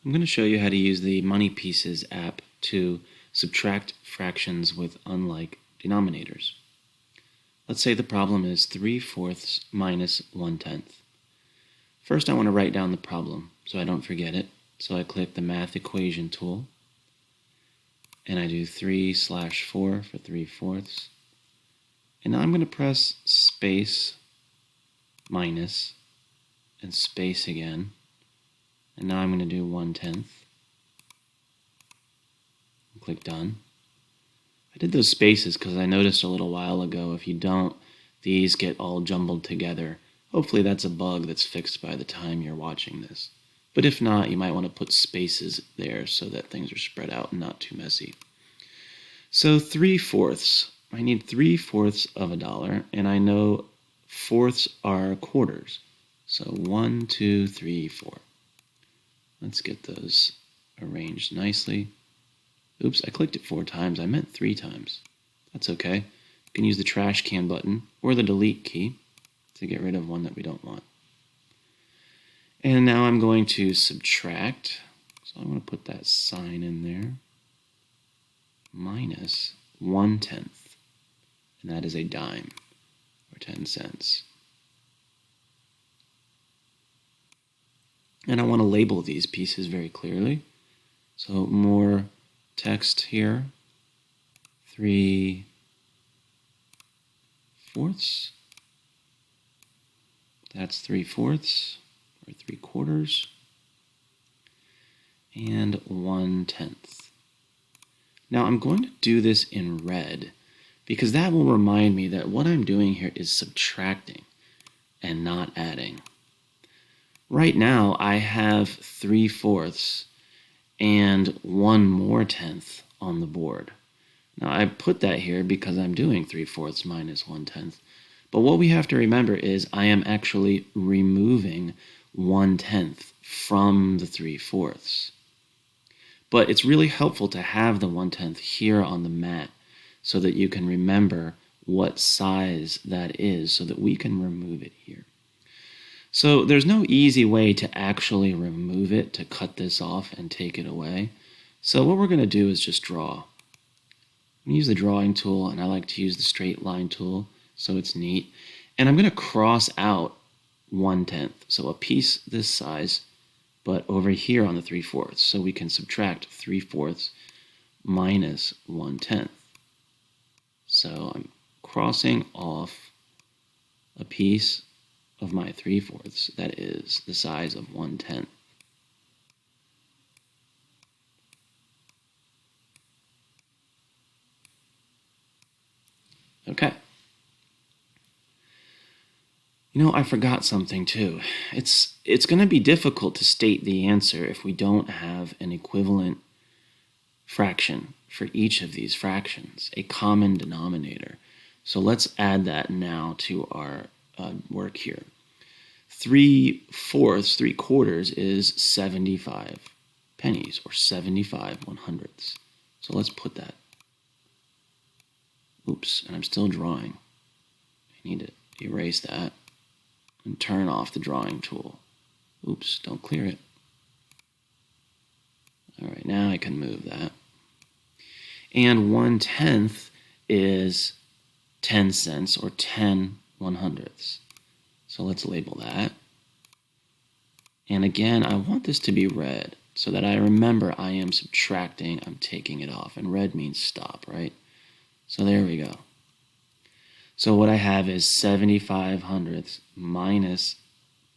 I'm going to show you how to use the Money Pieces app to subtract fractions with unlike denominators. Let's say the problem is 3/4 minus 1/10. First, I want to write down the problem so I don't forget it. So I click the Math Equation tool, and I do 3/4 for 3/4. And now I'm going to press space, minus, and space again. And now I'm going to do 1/10. Click Done. I did those spaces because I noticed a little while ago if you don't, these get all jumbled together. Hopefully that's a bug that's fixed by the time you're watching this. But if not, you might want to put spaces there so that things are spread out and not too messy. So 3/4. I need 3/4 of a dollar, and I know fourths are quarters. So 1, 2, 3, 4. Let's get those arranged nicely. Oops, I clicked it 4 times. I meant 3 times. That's okay. You can use the trash can button or the delete key to get rid of one that we don't want. And now I'm going to subtract. So I'm going to put that sign in there. Minus 1/10. And that is a dime, or 10 cents. And I want to label these pieces very clearly. So more text here. 3/4. That's 3/4, or 3/4. And 1/10. Now I'm going to do this in red because that will remind me that what I'm doing here is subtracting and not adding. Right now I have 3/4 and 1 more tenth on the board. Now I put that here because I'm doing 3/4 minus 1/10. But what we have to remember is I am actually removing 1/10 from the 3/4. But it's really helpful to have the 1/10 here on the mat so that you can remember what size that is so that we can remove it here. So there's no easy way to actually remove it, to cut this off and take it away. So what we're going to do is just draw. I'm going to use the drawing tool, and I like to use the straight line tool so it's neat. And I'm going to cross out 1/10, so a piece this size, but over here on the 3/4, so we can subtract 3/4 minus 1/10. So I'm crossing off a piece of my 3/4 that is the size of 1/10. Okay. You know, I forgot something too. It's going to be difficult to state the answer if we don't have an equivalent fraction for each of these fractions, a common denominator. So let's add that now to our work here. 3/4, 3/4 is 75 pennies, or 75 1/100ths. So let's put that. Oops, and I'm still drawing. I need to erase that and turn off the drawing tool. Oops, don't clear it. All right, now I can move that. And 1/10 is 10 cents, or 10 1/100ths. So let's label that. And again, I want this to be red so that I remember I am subtracting, I'm taking it off. And red means stop, right? So there we go. So what I have is 75 1/100ths minus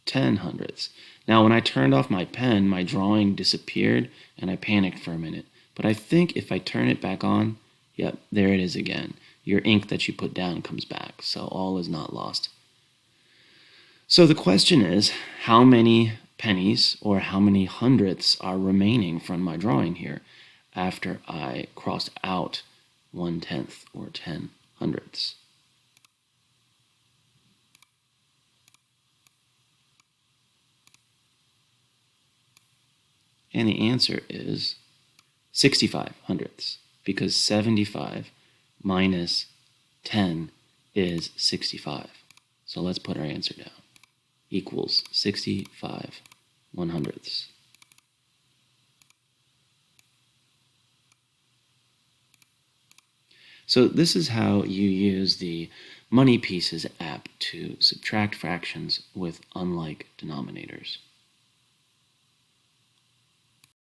10 1/100ths. Now when I turned off my pen, my drawing disappeared and I panicked for a minute. But I think if I turn it back on, yep, there it is again. Your ink that you put down comes back, so all is not lost. So the question is, how many pennies or how many hundredths are remaining from my drawing here after I crossed out 1/10 or 10 1/100ths? And the answer is 65 1/100ths, because 75 minus 10 is 65. So let's put our answer down. Equals 65 1/100ths. So this is how you use the Money Pieces app to subtract fractions with unlike denominators.